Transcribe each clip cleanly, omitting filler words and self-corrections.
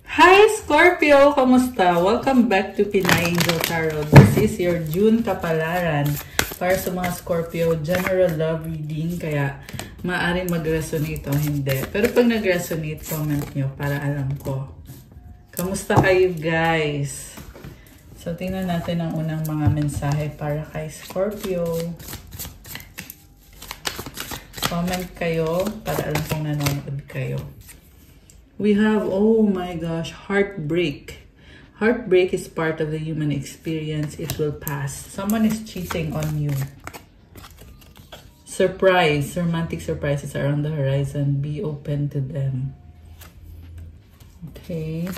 Hi Scorpio! Kamusta? Welcome back to Pinay Angel Tarot. This is your June kapalaran para sa mga Scorpio general love reading, kaya maaaring mag-resonate o hindi. Pero pag nag-resonate, comment nyo para alam ko. Kamusta kayo guys? So tingnan natin ang unang mga mensahe para kay Scorpio. Comment kayo para alam kong nanonood kayo. We have, oh my gosh, heartbreak. Heartbreak is part of the human experience. It will pass. Someone is cheating on you. Surprise. Romantic surprises are on the horizon. Be open to them. Okay.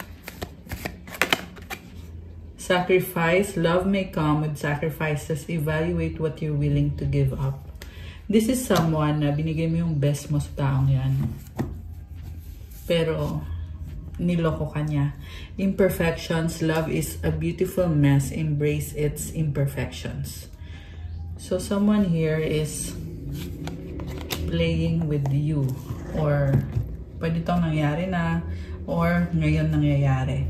Sacrifice. Love may come with sacrifices. Evaluate what you're willing to give up. This is someone na binigay mo yung best mo sa taong yan. Pero, niloko ka niya. Imperfections. Love is a beautiful mess. Embrace its imperfections. So, someone here is playing with you. Or, pwede itong nangyari na. Or, ngayon nangyayari.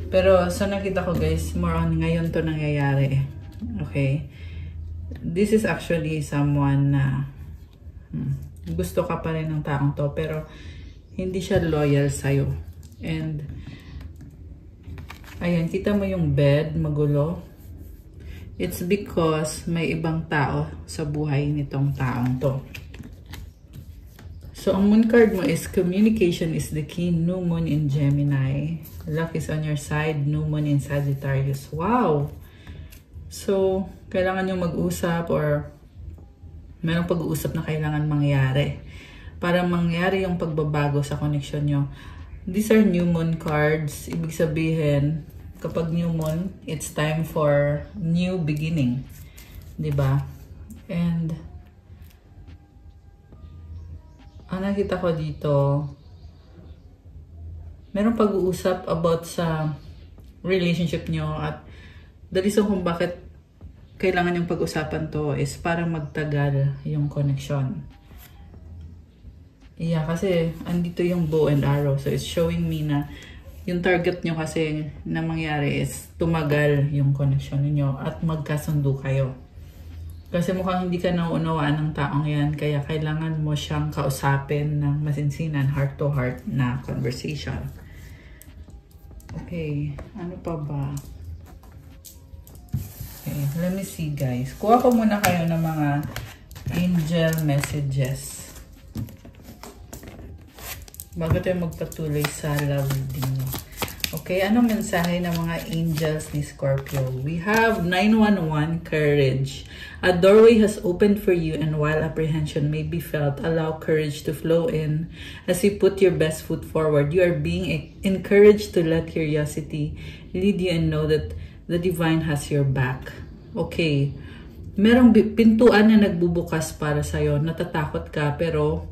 Pero, sa nakita ko guys, more on ngayon to nangyayari. Okay? This is actually someone na gusto ka pa rin ng taong to. Pero, hindi siya loyal sa'yo. And, ayan, kita mo yung bed, magulo. It's because may ibang tao sa buhay nitong taong to. So, ang moon card mo is communication is the key. New moon in Gemini. Luck is on your side. New moon in Sagittarius. Wow! So, kailangan nyo mag-usap or mayroong pag-uusap na kailangan mangyari para mangyari yung pagbabago sa connection nyo. These are new moon cards. Ibig sabihin, kapag new moon, it's time for new beginning. Diba? And, ang nakita ko dito, merong pag-uusap about sa relationship nyo at the reason kung bakit kailangan yung pag-usapan to is para magtagal yung connection. Yeah, kasi andito yung bow and arrow. So, it's showing me na yung target nyo kasi na mangyari is tumagal yung connection niyo at magkasundo kayo. Kasi mukhang hindi ka nauunawaan ng taong yan, kaya kailangan mo siyang kausapin ng masinsinan, heart-to-heart na conversation. Okay, ano pa ba? Okay, let me see guys. Kuha ko muna kayo ng mga angel messages bago tayo magpatuloy sa love reading nyo. Okay, anong mensahe ng mga angels ni Scorpio? We have 911, courage. A doorway has opened for you, and while apprehension may be felt, allow courage to flow in as you put your best foot forward. You are being encouraged to let curiosity lead you and know that the divine has your back. Okay, merong pintuan na nagbubukas para sa'yo. Natatakot ka, pero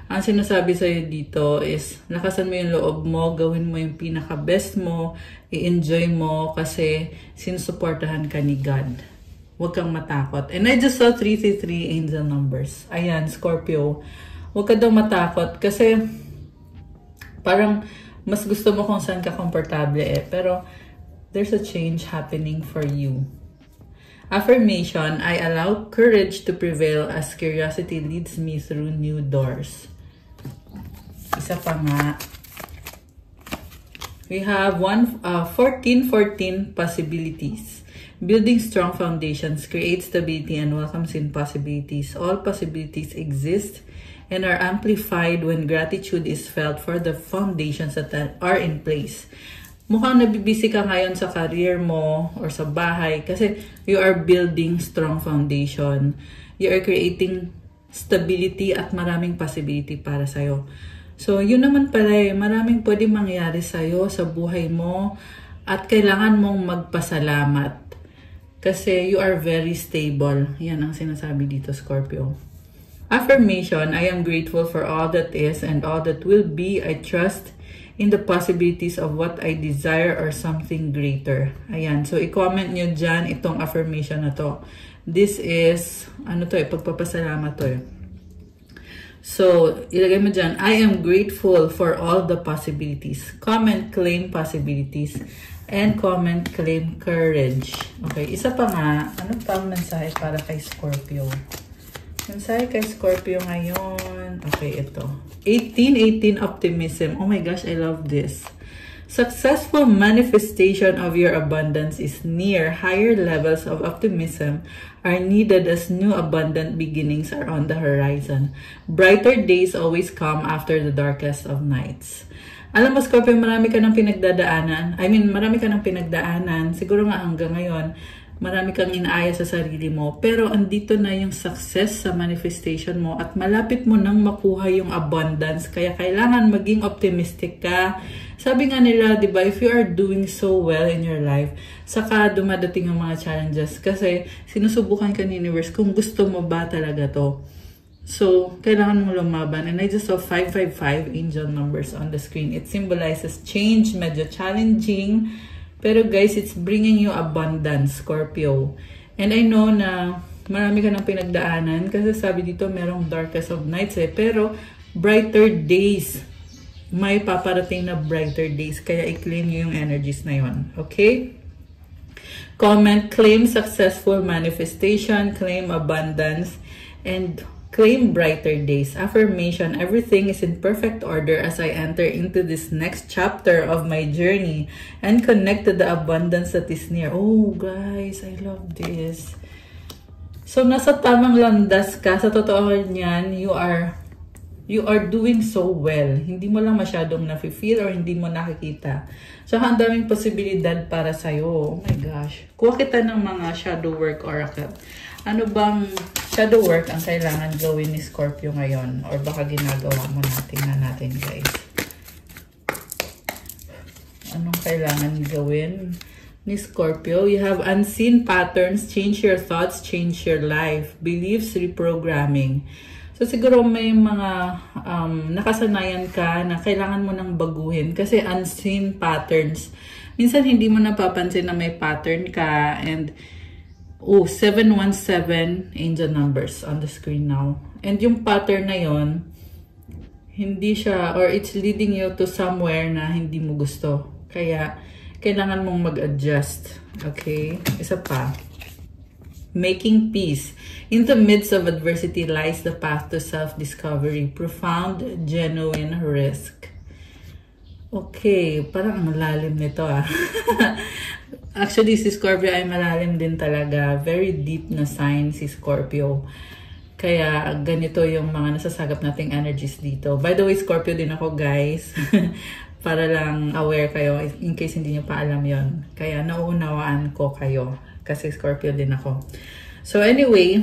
ang sinasabi sa'yo dito is, lakasan mo yung loob mo, gawin mo yung pinaka-best mo, i-enjoy mo kasi sinusuportahan ka ni God. Huwag kang matakot. And I just saw 333 angel numbers. Ayan, Scorpio. Huwag ka daw matakot kasi parang mas gusto mo kung saan ka komportable eh. Pero there's a change happening for you. Affirmation, I allow courage to prevail as curiosity leads me through new doors. Isa pa nga. We have 14 possibilities. Building strong foundations creates stability and welcomes in possibilities. All possibilities exist and are amplified when gratitude is felt for the foundations that are in place. Mukhang nabibisi ka ngayon sa career mo or sa bahay kasi you are building strong foundation. You are creating stability at maraming possibility para sa'yo. So, yun naman pala eh, maraming pwedeng mangyari sa'yo sa buhay mo at kailangan mong magpasalamat kasi you are very stable. Yan ang sinasabi dito, Scorpio. Affirmation, I am grateful for all that is and all that will be. I trust in the possibilities of what I desire or something greater. Ayan. So, i-comment nyo dyan itong affirmation na to. This is, ano to eh, pagpapasalamat to eh. So, ilagay mo dyan, I am grateful for all the possibilities. Comment, claim possibilities. And comment, claim courage. Okay, isa pa nga, ano pa ang mensahe para kay Scorpio? Mensahe kay Scorpio ngayon. Okay, ito. 1818 optimism. Oh my gosh, I love this. Successful manifestation of your abundance is near. Higher levels of optimism are needed as new abundant beginnings are on the horizon. Brighter days always come after the darkest of nights. Alam mo, Scorpio, marami ka ng pinagdadaanan. Marami ka ng pinagdaanan. Siguro nga hanggang ngayon, marami kang inaaya sa sarili mo. Pero andito na yung success sa manifestation mo at malapit mo nang makuha yung abundance. Kaya kailangan maging optimistic ka. Sabi nga nila, di ba, if you are doing so well in your life, saka dumadating yung mga challenges. Kasi sinusubukan ka ni universe kung gusto mo ba talaga to. So, kailangan mo lumaban. And I just saw 555 angel numbers on the screen. It symbolizes change, medyo challenging. Pero guys, it's bringing you abundance, Scorpio. And I know na marami ka ng pinagdaanan. Kasi sabi dito, merong darkest of nights eh. Pero brighter days. May paparating na brighter days. Kaya i-claim nyo yung energies na yun. Okay? Comment, claim successful manifestation, claim abundance, and claim brighter days. Affirmation, everything is in perfect order as I enter into this next chapter of my journey and connect to the abundance that is near. Oh, guys, I love this. So, nasa tamang landas ka. Sa totoo niyan, you are doing so well. Hindi mo lang masyadong nafe-feel or hindi mo nakikita. So, ang daming posibilidad para sa'yo. Oh my gosh. Kuha kita ng mga shadow work oracle. Ano bang shadow work ang kailangan gawin ni Scorpio ngayon? Or baka ginagawa mo natin, guys. Anong kailangan gawin ni Scorpio? You have unseen patterns. Change your thoughts. Change your life. Beliefs reprogramming. So, siguro may mga nakasanayan ka na kailangan mo nang baguhin kasi unseen patterns. Minsan, hindi mo napapansin na may pattern ka. And, 717 angel numbers on the screen now. And yung pattern na yon, hindi siya, or it's leading you to somewhere na hindi mo gusto. Kaya, kailangan mong mag-adjust. Okay? Isa pa. Making peace. In the midst of adversity lies the path to self-discovery. Profound, genuine risk. Okay, parang ang malalim nito ah. Actually, si Scorpio ay malalim din talaga. Very deep na sign si Scorpio. Kaya ganito yung mga nasasagap nating energies dito. By the way, Scorpio din ako, guys. Para lang aware kayo in case hindi nyo pa alam yon. Kaya nauunawaan ko kayo. Kasi Scorpio din ako. So anyway,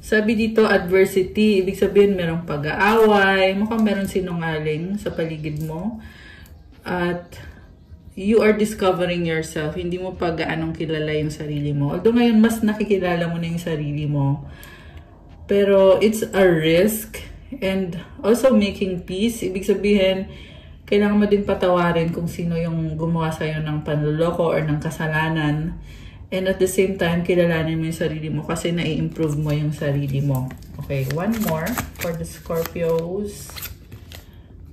sabi dito adversity, ibig sabihin merong pag-aaway, mukhang meron sinungaling sa paligid mo. At you are discovering yourself. Hindi mo pa gaanong kilala yung sarili mo. Although ngayon mas nakikilala mo na yung sarili mo. Pero it's a risk and also making peace. Ibig sabihin, kailangan mo din patawarin kung sino yung gumawa sa'yo ng panluloko or ng kasalanan. And at the same time, kilalanin mo yung sarili mo kasi na-improve mo yung sarili mo. Okay, one more for the Scorpios.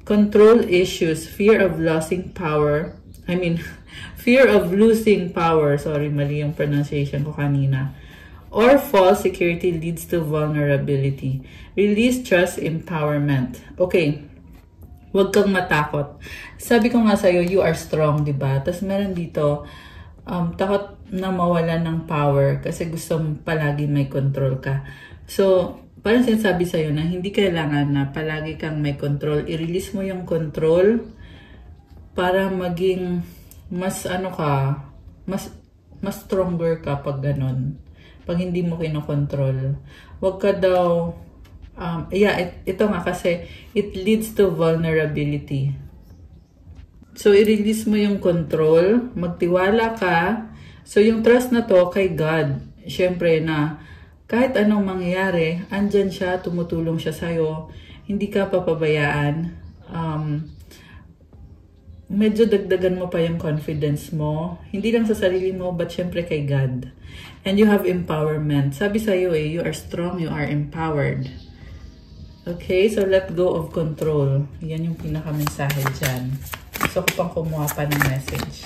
Control issues, fear of losing power. Fear of losing power. Sorry, mali yung pronunciation ko kanina. Or false security leads to vulnerability. Release trust, empowerment. Okay, huwag kang matakot. Sabi ko nga sa'yo, you are strong, diba? Tapos meron dito, takot na mawalan ng power kasi gusto mo palagi may control ka. So, parang sinasabi sa'yo na hindi kailangan na palagi kang may control. I-release mo yung control para maging mas mas stronger ka pag ganun. Pag hindi mo kinokontrol. Huwag ka daw, ito nga kasi it leads to vulnerability. So, i-release mo yung control, magtiwala ka. So, yung trust na to kay God, syempre na kahit anong mangyayari, andyan siya, tumutulong siya sa'yo, hindi ka papabayaan. Medyo dagdagan mo pa yung confidence mo. Hindi lang sa sarili mo, but syempre kay God. And you have empowerment. Sabi sa'yo you are strong, you are empowered. Okay, so let go of control. Yan yung pinaka-mensahe dyan. Gusto ko pang kumuha pa ng message.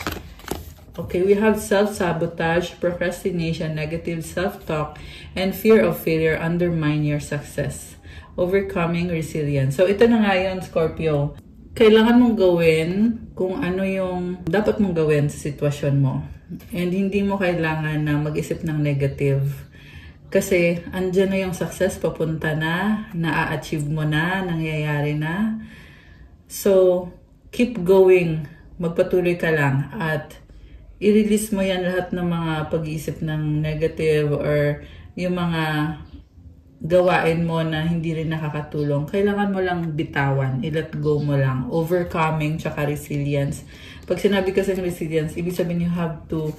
Okay, we have self-sabotage, procrastination, negative self-talk, and fear of failure undermine your success. Overcoming resilience. So, ito na nga yun, Scorpio. Kailangan mong gawin kung ano yung dapat mong gawin sa sitwasyon mo. And hindi mo kailangan na mag-isip ng negative. Kasi, andyan na yung success, papunta na, na-achieve mo na, nangyayari na. So, keep going. Magpatuloy ka lang. At, i-release mo yan lahat ng mga pag-iisip ng negative or yung mga gawain mo na hindi rin nakakatulong. Kailangan mo lang bitawan. I-let go mo lang. Overcoming, tsaka resilience. Pag sinabi kasi ng resilience, ibig sabihin you have to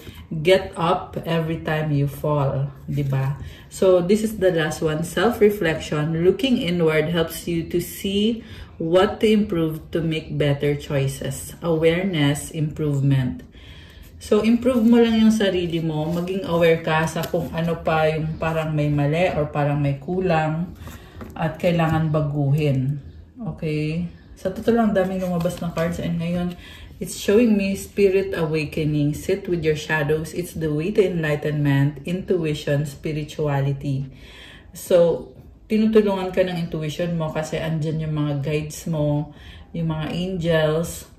get up every time you fall. Diba? So, this is the last one. Self-reflection. Looking inward helps you to see what to improve to make better choices. Awareness, improvement. So, improve mo lang yung sarili mo. Maging aware ka sa kung ano pa yung parang may mali or parang may kulang at kailangan baguhin. Okay? Sa totoo lang, daming lumabas na cards and ngayon, it's showing me spirit awakening. Sit with your shadows. It's the way to enlightenment, intuition, spirituality. So, tinutulungan ka ng intuition mo kasi andyan yung mga guides mo, yung mga angels.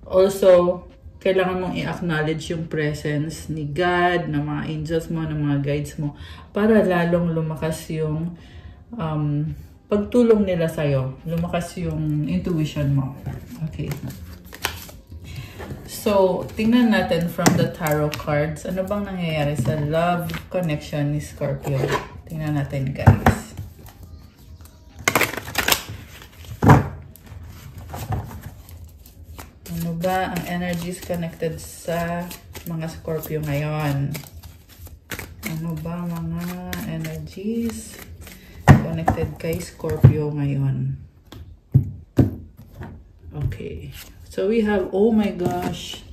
Also, kailangan mong i-acknowledge yung presence ni God, ng mga angels mo, ng mga guides mo, para lalong lumakas yung pagtulong nila sa'yo. Lumakas yung intuition mo. Okay. So, tingnan natin from the tarot cards. Ano bang nangyayari sa love connection ni Scorpio? Tingnan natin, guys. Ano ba ang energies connected sa mga Scorpio ngayon? Ano ba mga energies connected kay Scorpio ngayon? Okay. So we have, oh my gosh.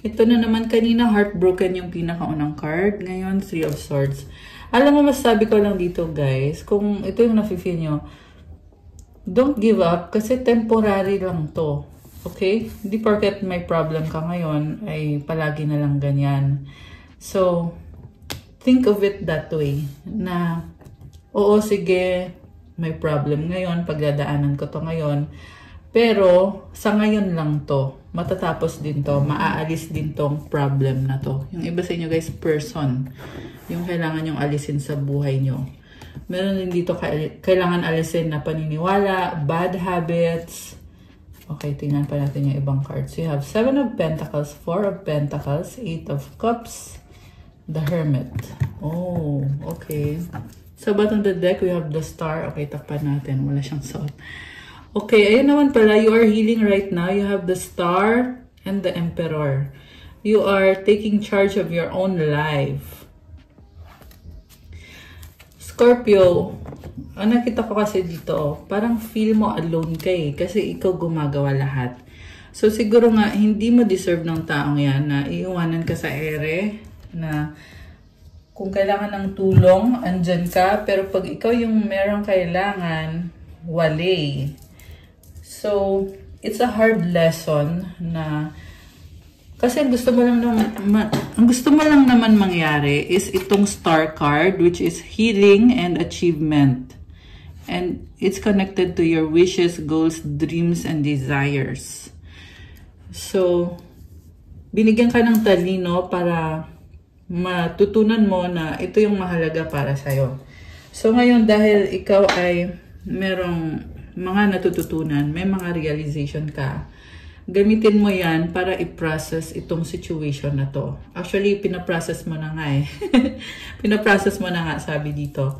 Ito na naman, kanina heartbroken yung pinakaunang card. Ngayon, Three of Swords. Alam mo, masabi ko lang dito, guys, kung ito yung nafe-feel nyo, don't give up kasi temporary lang to. Okay? Hindi porket may problem ka ngayon ay palagi na lang ganyan. So, think of it that way. Na, oo, sige, may problem ngayon, pagdadaanan ko to ngayon. Pero, sa ngayon lang to. Matatapos din to. Maaalis din tong problem na to. Yung iba sa inyo guys, person. Yung kailangan yung alisin sa buhay nyo. Meron din dito kailangan alisin na paniniwala, bad habits. Okay, tingnan pa natin yung ibang cards. You have 7 of Pentacles, 4 of Pentacles, 8 of Cups, the Hermit. Oh, okay. Sa bottom of the deck, we have the Star. Okay, takpan natin. Wala siyang suot. Okay, ayun naman pala. You are healing right now. You have the Star and the Emperor. You are taking charge of your own life. Scorpio, ang nakita ko kasi dito, parang feel mo alone ka eh, kasi ikaw gumagawa lahat. So siguro nga, hindi mo deserve ng taong yan na iiwanan ka sa ere, na kung kailangan ng tulong, andyan ka, pero pag ikaw yung merong kailangan, wale. So, it's a hard lesson na kasi ang gusto mo lang naman mangyari is itong Star card, which is healing and achievement. And it's connected to your wishes, goals, dreams, and desires. So, binigyan ka ng talino para matutunan mo na ito yung mahalaga para sa'yo. So, ngayon dahil ikaw ay merong mga natututunan, may mga realization ka, gamitin mo yan para i-process itong situation na to. Actually, pinaprocess mo na nga eh. Pinaprocess mo na nga, sabi dito.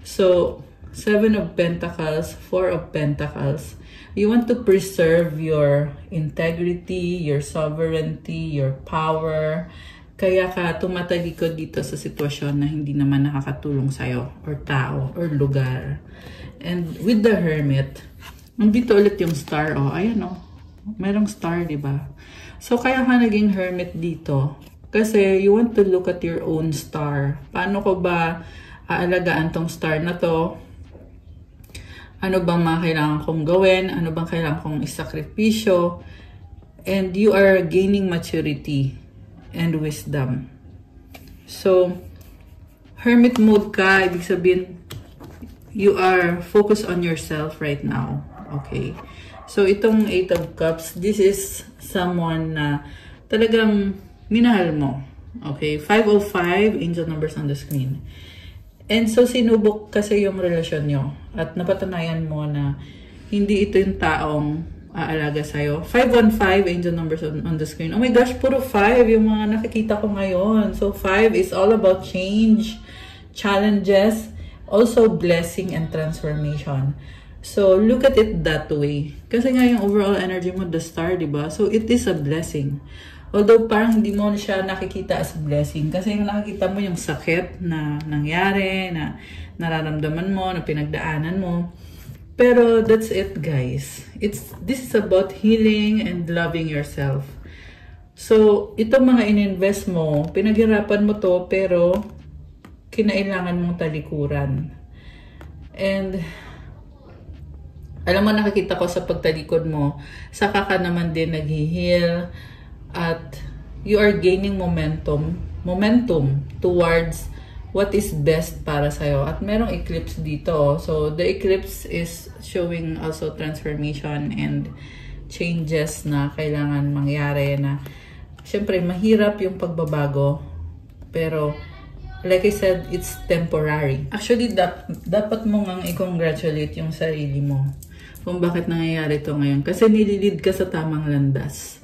So, 7 of Pentacles, 4 of Pentacles. You want to preserve your integrity, your sovereignty, your power. Kaya ka tumatalikod dito sa sitwasyon na hindi naman nakakatulong sa'yo, or tao, or lugar. And with the Hermit, nandito ulit yung Star, oh, ayan oh. Merong Star, diba? So, kaya ka naging Hermit dito. Kasi, you want to look at your own star. Paano ko ba aalagaan tong star na to? Ano bang mga kailangan kong gawin? Ano bang kailangan kong isakripisyo? And you are gaining maturity and wisdom. So, hermit mode ka, ibig sabihin, you are focused on yourself right now. Okay? So, itong 8 of Cups, this is someone na talagang minahal mo. Okay? 505, angel numbers on the screen. And so, sinubok kasi yung relasyon nyo. At napatunayan mo na hindi ito yung taong aalaga sa'yo. 515, angel numbers on the screen. Oh my gosh, puro 5 yung mga nakikita ko ngayon. So, 5 is all about change, challenges, also blessing and transformation. So, look at it that way. Kasi nga yung overall energy mo, the star, diba? So, it is a blessing. Although parang hindi mo siya nakikita as a blessing. Kasi yung nakikita mo yung sakit na nangyari, na nararamdaman mo, na pinagdaanan mo. Pero that's it, guys. This is about healing and loving yourself. So, itong mga ininvest mo, pinaghirapan mo to, pero kinailangan mong talikuran. And alam mo, nakikita ko sa pagtalikod mo, saka ka naman din nag-heal. At you are gaining momentum towards what is best para sa'yo. At merong eclipse dito. So, the eclipse is showing also transformation and changes na kailangan mangyari na syempre, mahirap yung pagbabago. Pero, like I said, it's temporary. Actually, dapat mo ngang i-congratulate yung sarili mo kung bakit nangyayari ito ngayon. Kasi nililid ka sa tamang landas.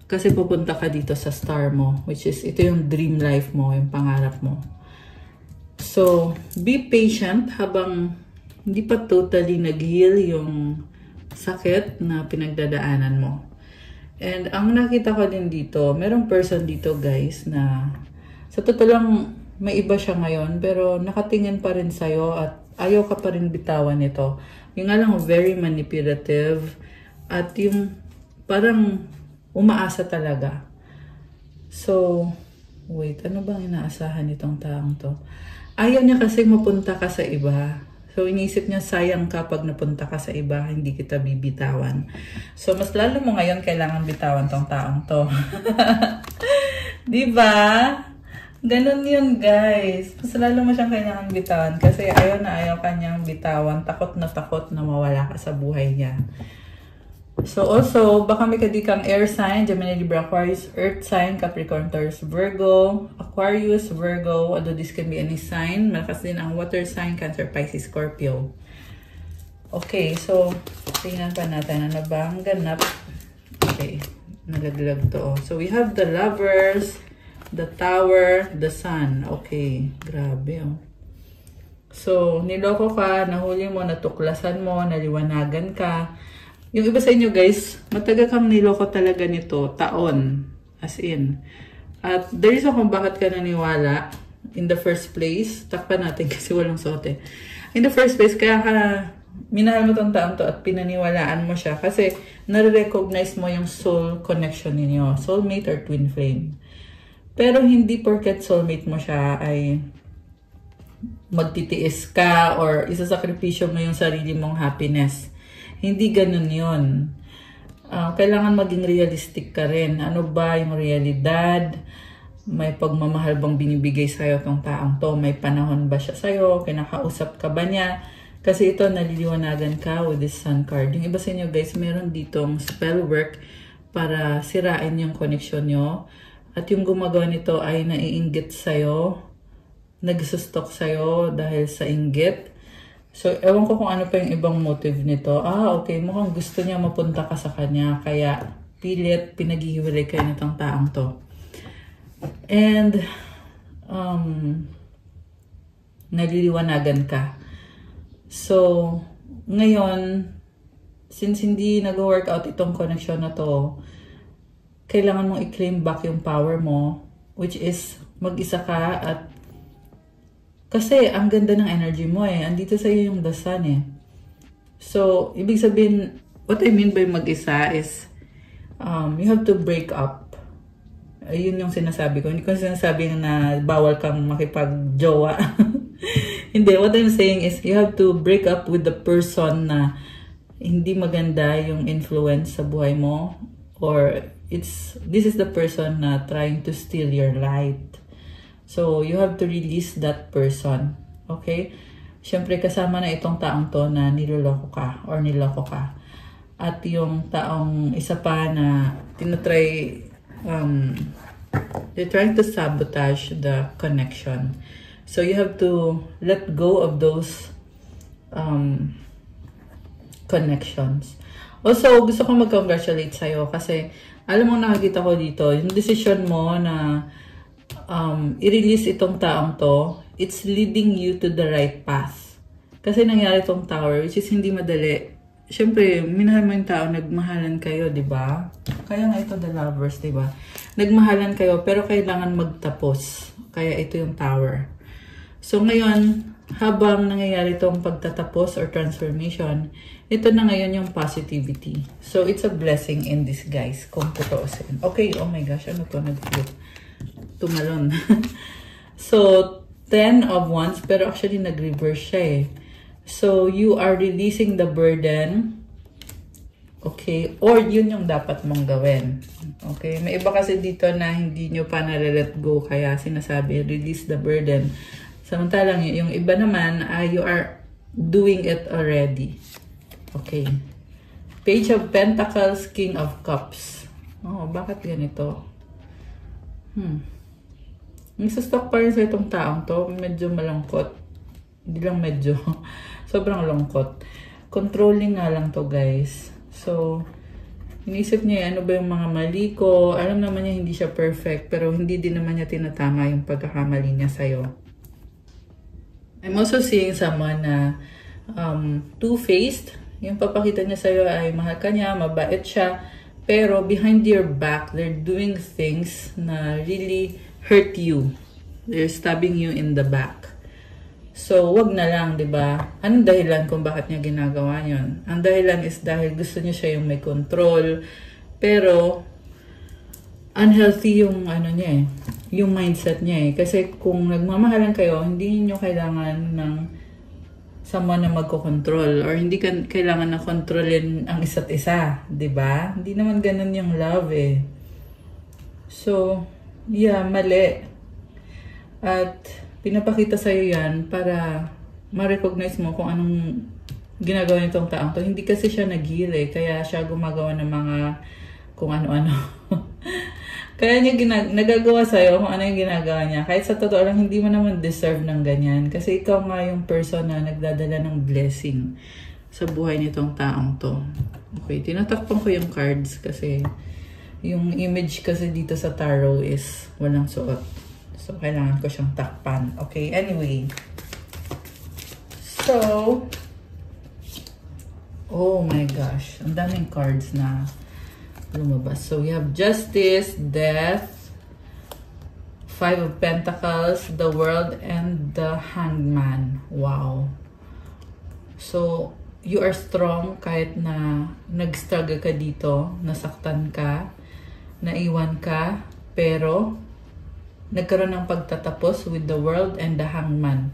Kasi pupunta ka dito sa star mo, which is, ito yung dream life mo, yung pangarap mo. So, be patient habang hindi pa totally nag-heal yung sakit na pinagdadaanan mo. And ang nakita ko din dito, merong person dito guys na sa totoo lang may iba siya ngayon, pero nakatingin pa rin sa'yo at ayaw ka pa rin bitawan nito. Yung nga lang, very manipulative at yung parang umaasa talaga. So, wait, ano bang inaasahan nitong taong to? Ayaw niya kasi mapunta ka sa iba. So, inisip niya, sayang ka pag napunta ka sa iba, hindi kita bibitawan. So, mas lalo mo ngayon kailangan bitawan tong taong to. Diba? Ganun yun, guys. Mas lalo mo siyang kailangan bitawan kasi ayaw na ayaw kanyang bitawan. Takot na mawala ka sa buhay niya. So also, baka may kadikang air sign, Gemini, Libra, Aquarius, Earth sign, Capricorn, Taurus, Virgo, Aquarius, Virgo, although this can be any sign. Malakas din ang water sign, Cancer, Pisces, Scorpio. Okay, so tingnan pa natin ano ba ang ganap. Okay, nalaglag to. So we have the Lovers, the Tower, the Sun. Okay, grabe oh. So, niloko ka, nahuli mo, natuklasan mo, naliwanagan ka. Yung iba sa inyo guys, matagal kang niloko talaga nito, taon, as in. At the reason kung bakit ka naniwala in the first place, takpan natin kasi walang sote. In the first place, kaya ka minahal mo tong taon to at pinaniwalaan mo siya kasi nare-recognize mo yung soul connection ninyo, soulmate or twin flame. Pero hindi porket soulmate mo siya ay magtitiis ka or isasakripisyo mo yung sarili mong happiness. Hindi ganun yun. Kailangan maging realistic ka rin. Ano ba yung realidad? May pagmamahal bang binibigay sa'yo tong taong to? May panahon ba siya sa'yo? Kinakausap ka ba niya? Kasi ito, naliliwanagan ka with this Sun card. Yung iba sa inyo guys, meron ditong spell work para sirain yung connection nyo. At yung gumagawa nito ay naiinggit sa'yo. Nagsustok sa'yo dahil sa inggit. So, ewan ko kung ano pa yung ibang motive nito. Okay. Mukhang gusto niya mapunta ka sa kanya. Kaya, pilit, pinaghihiwalay kayo nitong taong to. And, naliliwanagan ka. So, ngayon, since hindi nag-workout itong connection na to, kailangan mong i-claim back yung power mo, which is mag-isa ka at kasi ang ganda ng energy mo eh. Andito sa iyo yung the sun eh. So, ibig sabihin, what I mean by mag-isa is, you have to break up. Ayun yung sinasabi ko. Hindi ko sinasabi na bawal kang makipag-jowa. Hindi, what I'm saying is you have to break up with the person na hindi maganda yung influence sa buhay mo, or this is the person na trying to steal your light. So you have to release that person. Okay? Siyempre kasama na itong taong to na niloloko ka or niloko ka. At yung taong isa pa na tinatry, they're trying to sabotage the connection. So you have to let go of those connections. Also, gusto ko mag-congratulate sa'yo kasi alam mo, nakakita ko dito, yung decision mo na i-release itong taong to, it's leading you to the right path. Kasi nangyari itong tower, which is hindi madali. Siyempre, minahal mo yung tao, nagmahalan kayo, di ba? Kaya nga ito, the lovers, di ba? Nagmahalan kayo, pero kailangan magtapos. Kaya ito yung tower. So, ngayon, habang nangyayari itong pagtatapos or transformation, ito na ngayon yung positivity. So, it's a blessing in disguise, kung tutuusin. Okay, oh my gosh, ano to? Nag-flip. Tumalon. So, 10 of Wands, pero actually nag-reverse siya eh. So, you are releasing the burden. Okay? Or yun yung dapat mong gawin. Okay? May iba kasi dito na hindi nyo pa na-let go. Kaya sinasabi, release the burden. Samantalang yung iba naman, you are doing it already. Okay. Page of Pentacles, King of Cups. Oh, bakit ganito? Nagsastock pa rin sa itong taong to. Medyo malungkot. Hindi lang medyo. Sobrang lungkot. Controlling nga lang to, guys. So, inisip niya, ano ba yung mga mali ko? Alam naman niya hindi siya perfect, pero hindi din naman niya tinatama yung pagkakamali niya sa'yo. I'm also seeing someone na two-faced. Yung papakita niya sa'yo ay mahal ka niya, mabait siya, pero behind your back, they're doing things na really hurt you. They're stabbing you in the back. So, wag na lang, di ba? Anong dahilan kung bakit niya ginagawa yon? Ang dahilan is dahil gusto niya siya yung may control, pero unhealthy yung ano niya eh, yung mindset niya eh. Kasi kung nagmamahalan kayo, hindi niyo kailangan ng someone na magko-control, or hindi kailangan na kontrolin ang isa't isa, di ba? Hindi naman ganun yung love eh. So, yeah, mali. At pinapakita sa'yo yan para ma-recognize mo kung anong ginagawa nitong taong to. Hindi kasi siya nag-heal eh, kaya siya gumagawa ng mga kung ano-ano. Kaya niya nagagawa sa'yo kung ano yung ginagawa niya. Kahit sa totoo lang, hindi mo naman deserve ng ganyan. Kasi ikaw nga yung person na nagdadala ng blessing sa buhay nitong taong to. Okay, tinatakpan ko yung cards kasi yung image kasi dito sa tarot is walang suot. So, kailangan ko siyang takpan. Okay, anyway. So, oh my gosh. Ang daming cards na lumabas. So, we have Justice, Death, Five of Pentacles, the World, and the Hangman. Wow. So, you are strong kahit na nag-struggle ka dito, nasaktan ka, naiwan ka, pero nagkaroon ng pagtatapos with the World and the Hangman.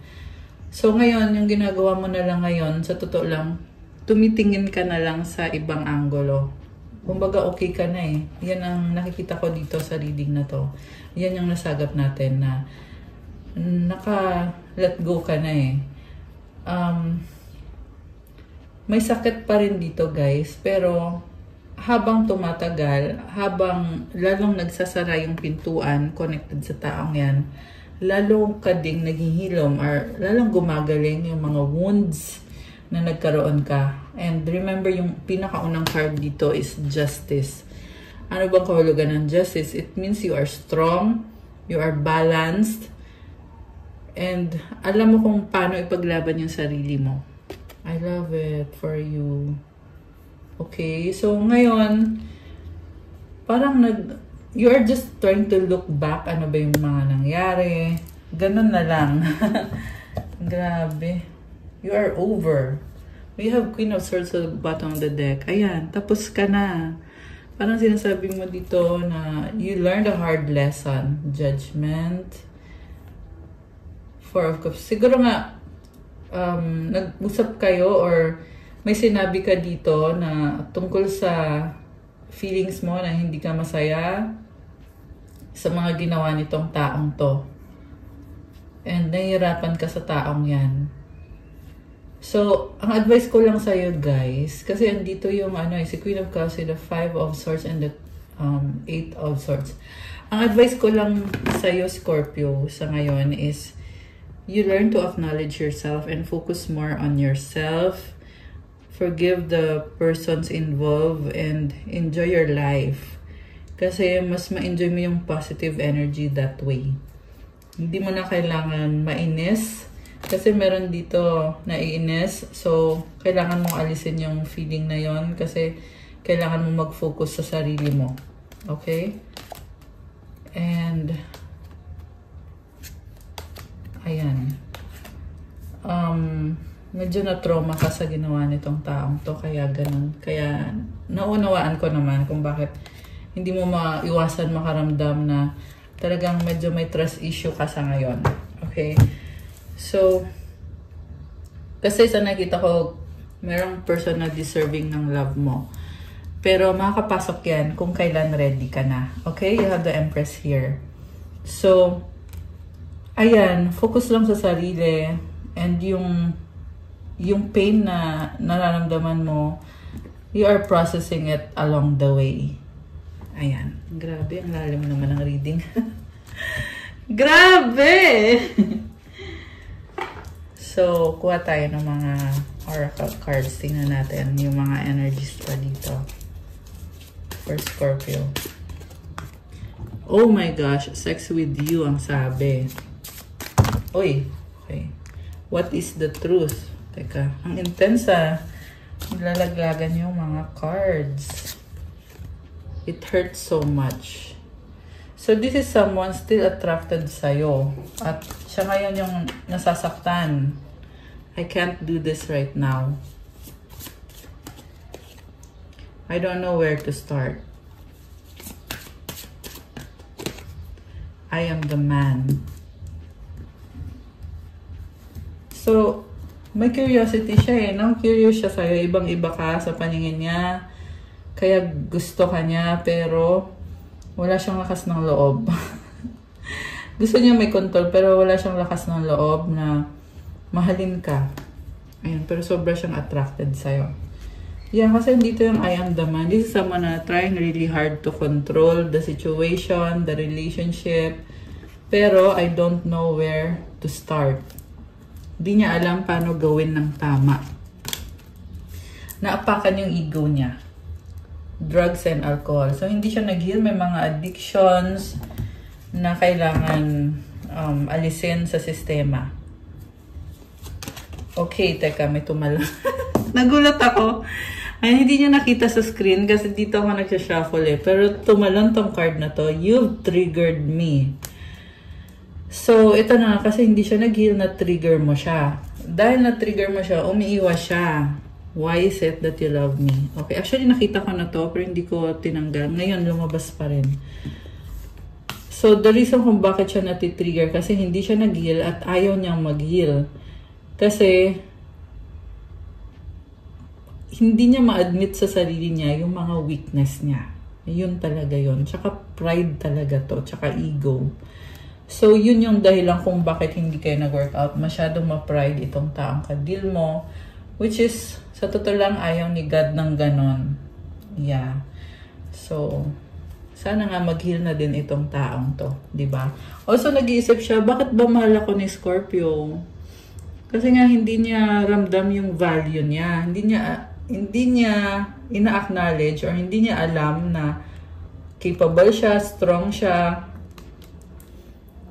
So, ngayon, yung ginagawa mo na lang ngayon, sa totoo lang, tumitingin ka na lang sa ibang angulo. Kumbaga, okay ka na eh. Yan ang nakikita ko dito sa reading na to. Yan yung nasagap natin na naka-let go ka na eh. May sakit pa rin dito, guys. Pero, habang tumatagal, habang lalong nagsasara yung pintuan connected sa taong yan, lalong ka ding naghihilom or lalong gumagaling yung mga wounds na nagkaroon ka. And remember, yung pinakaunang card dito is Justice. Ano bang kahulugan ng Justice? It means you are strong, you are balanced, and alam mo kung paano ipaglaban yung sarili mo. I love it for you. Okay, so ngayon, parang you are just trying to look back, ano ba yung mga nangyari. Ganun na lang. Grabe. You are over. We have Queen of Swords at the bottom of the deck. Ayan, tapos ka na. Parang sinasabi mo dito na you learned a hard lesson. Judgment. Four of Cups. Siguro nga, nag-usap kayo or may sinabi ka dito na tungkol sa feelings mo na hindi ka masaya sa mga ginawa nitong taong to. And nahihirapan ka sa taong yan. So, ang advice ko lang sa'yo guys, kasi andito yung si Queen of Cups, the 5 of Swords and the 8 of Swords. Ang advice ko lang sa'yo, Scorpio, sa ngayon is you learn to acknowledge yourself and focus more on yourself. Forgive the persons involved and enjoy your life. Kasi mas ma-enjoy mo yung positive energy that way. Hindi mo na kailangan mainis. Kasi meron dito naiinis. So, kailangan mong alisin yung feeling na yon kasi kailangan mo mag-focus sa sarili mo. Okay? And, ayan. Medyo na-trauma ka sa ginawa nitong taong to. Kaya ganun. Kaya, naunawaan ko naman kung bakit hindi mo maiwasan makaramdam na talagang medyo may trust issue ka sa ngayon. Okay? So, kasi sa nakita ko, merong person na deserving ng love mo. Pero makakapasok yan kung kailan ready ka na. Okay? You have the Empress here. So, ayan, focus lang sa sarili. And yung pain na nararamdaman mo, you are processing it along the way. Ayan. Grabe, ang lalim naman ng reading. Grabe! So, kuha tayo ng mga oracle cards. Tingnan natin yung mga energies pa dito. For Scorpio. Oh my gosh, sex with you ang sabi. Uy, okay. What is the truth? Teka, ang intense Lalaglagan yung mga cards. It hurts so much. So, this is someone still attracted sa'yo. At siya ngayon yung nasasaktan. I can't do this right now. I don't know where to start. I am the man. So, may curiosity siya no? Curious siya sa'yo. Ibang-iba ka sa paningin niya. Kaya gusto ka niya, pero wala siyang lakas ng loob. Gusto niya may control, pero wala siyang lakas ng loob na mahalin ka. Ayun, pero sobra siyang attracted sa'yo. Yeah, kasi dito yung I am the man. This is someone na trying really hard to control the situation, the relationship. Pero I don't know where to start. Di niya alam paano gawin ng tama. Naapakan yung ego niya. Drugs and alcohol. So, hindi siya nag-heal. May mga addictions na kailangan alisin sa sistema. Okay, teka, may tumala. Nagulat ako. Ay, hindi niya nakita sa screen kasi dito ako nagsha-shuffle eh. Pero tumalon tong card na to. You've triggered me. So, ito na kasi hindi siya nag-heal, na-trigger mo siya. Dahil na-trigger mo siya, umiiwas siya. Why is it that you love me? Okay, actually nakita ko na to pero hindi ko tinanggal. Ngayon, lumabas pa rin. So, the reason kung bakit siya natitrigger kasi hindi siya nag-heal at ayaw niyang mag-heal. Kasi, hindi niya ma-admit sa sarili niya yung mga weakness niya. Yun talaga yun. Tsaka pride talaga to. Tsaka ego. So, yun yung dahilan kung bakit hindi kayo nag-workout. Masyadong ma-pride itong taong kadil mo. Which is, sa totoo lang, ayaw ni God ng ganon. Yeah. So, sana nga mag-heal na din itong taong to. Diba? Also, nag-iisip siya, bakit ba mahal ako ni Scorpio? Kasi nga, hindi niya ramdam yung value niya. Hindi niya ina-acknowledge or hindi niya alam na capable siya, strong siya,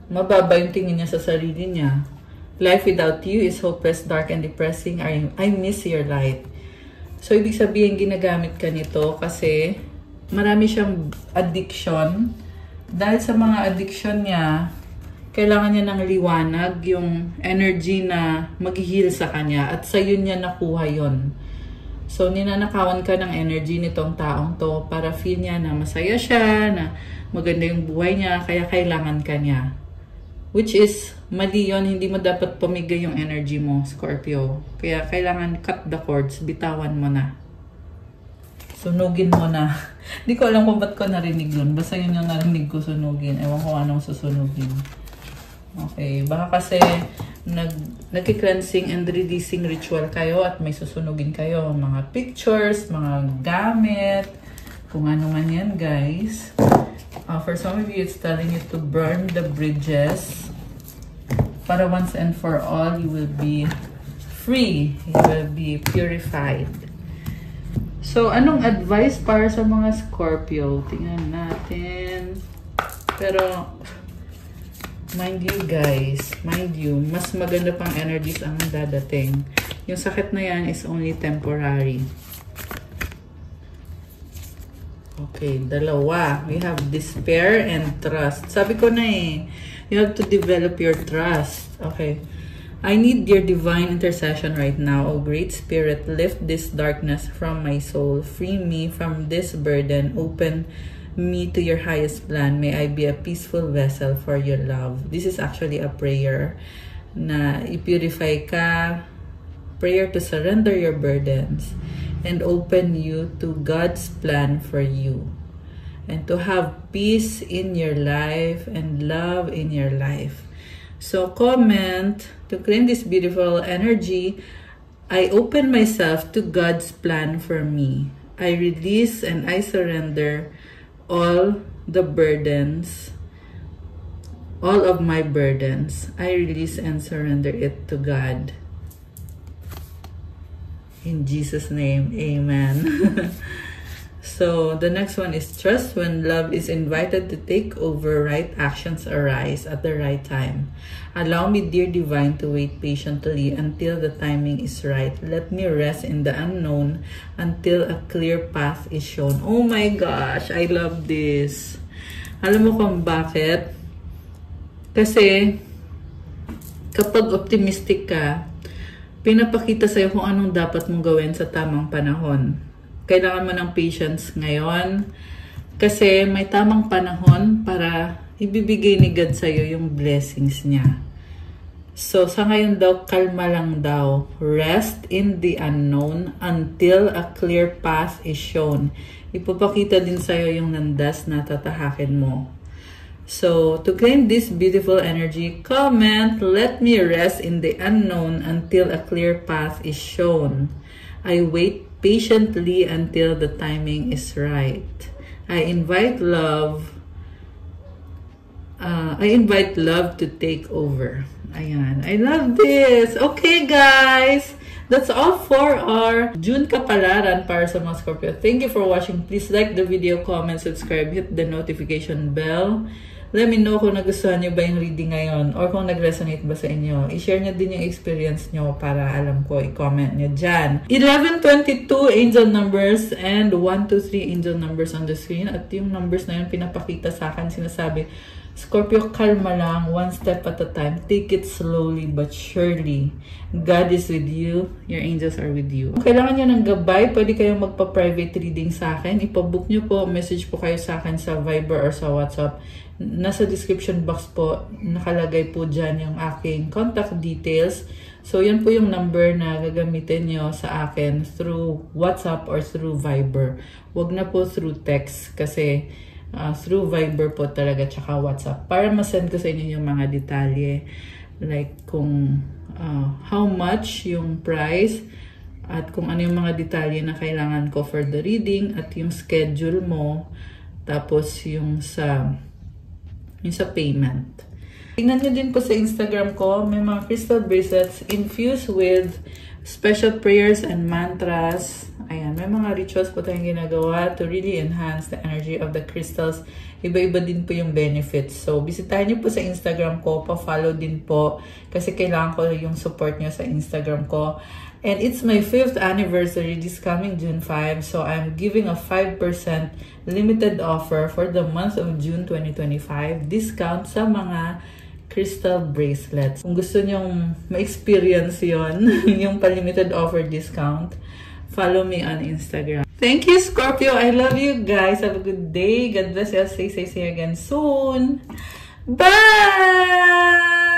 mababa yung tingin niya sa sarili niya. Life without you is hopeless, dark, and depressing. I miss your light. So, ibig sabihin, ginagamit ka nito kasi marami siyang addiction. Dahil sa mga addiction niya, kailangan niya ng liwanag, yung energy na mag-heal sa kanya. At sa yun niya nakuha yun. So, ninanakawan ka ng energy nitong taong to para feel niya na masaya siya, na maganda yung buhay niya, kaya kailangan ka niya. Which is, mali yun. Hindi mo dapat pumigay yung energy mo, Scorpio. Kaya kailangan cut the cords. Bitawan mo na. Sunugin mo na. Hindi ko alam kung ba't ko narinig yun. Basta yun yung narinig ko, sunugin. Ewan ko anong susunugin. Okay. Baka kasi nag-cleansing and releasing ritual kayo at may susunugin kayo. Mga pictures, mga gamit, kung ano man yan, guys. For some of you, it's telling you to burn the bridges. Para once and for all, you will be free. You will be purified. So, anong advice para sa mga Scorpio? Tingnan natin. Pero, mind you guys, mind you, mas maganda pang energies ang dadating. Yung sakit na yan is only temporary. Okay, dalawa. We have despair and trust. Sabi ko na eh, you have to develop your trust. Okay. I need your divine intercession right now. O Great Spirit, lift this darkness from my soul. Free me from this burden. Open me to your highest plan. May I be a peaceful vessel for your love. This is actually a prayer na i-purify ka. Prayer to surrender your burdens and open you to God's plan for you. And to have peace in your life and love in your life. So comment to claim this beautiful energy. I open myself to God's plan for me. I release and I surrender all the burdens, all of my burdens. I release and surrender it to God. In Jesus' name, amen. So, the next one is trust. When love is invited to take over, right actions arise at the right time. Allow me, dear divine, to wait patiently until the timing is right. Let me rest in the unknown until a clear path is shown. Oh my gosh, I love this. Alam mo kung bakit? Kasi, kapag optimistic ka, pinapakita sa'yo kung anong dapat mong gawin sa tamang panahon. Kailangan mo ng patience ngayon kasi may tamang panahon para ibibigay ni God sa'yo yung blessings niya. So, sa ngayon daw, kalma lang daw. Rest in the unknown until a clear path is shown. Ipapakita din sa'yo yung landas na tatahakin mo. So, to claim this beautiful energy, comment, let me rest in the unknown until a clear path is shown. I wait patiently until the timing is right. I invite love to take over. Ayan. I love this. Okay, guys. That's all for our June kapalaran para sa mga Scorpio. Thank you for watching. Please like the video, comment, subscribe, hit the notification bell. Let me know kung nagustuhan nyo ba yung reading ngayon or kung nag-resonate ba sa inyo. I-share nyo din yung experience nyo para alam ko, i-comment nyo dyan. 1122 angel numbers and 123 angel numbers on the screen. At yung numbers na yun pinapakita sa akin, sinasabi, Scorpio, kalma lang, one step at a time. Take it slowly but surely. God is with you. Your angels are with you. Kung kailangan nyo ng gabay, pwede kayong magpa-private reading sa akin. Ipabook nyo po, message po kayo sa akin sa Viber or sa WhatsApp. Nasa description box po, nakalagay po dyan yung aking contact details. So, yan po yung number na gagamitin nyo sa akin through WhatsApp or through Viber. Huwag na po through text kasi through Viber po talaga tsaka WhatsApp. Para masend ko sa inyo yung mga detalye. Like kung how much yung price at kung ano yung mga detalye na kailangan ko for the reading at yung schedule mo. Tapos yung sa payment. Tingnan nyo din po sa Instagram ko, may mga crystal bracelets infused with special prayers and mantras. Ayan, may mga rituals po tayong ginagawa to really enhance the energy of the crystals. Iba-iba din po yung benefits. So, bisitahin nyo po sa Instagram ko, pa-follow din po kasi kailangan ko yung support nyo sa Instagram ko. And it's my 5th anniversary this coming June 5. So, I'm giving a 5% limited offer for the month of June 2025. Discount sa mga crystal bracelets. Kung gusto nyong ma-experience yon yung pa-limited offer discount, follow me on Instagram. Thank you, Scorpio. I love you guys. Have a good day. God bless you. I'll see you again soon. Bye!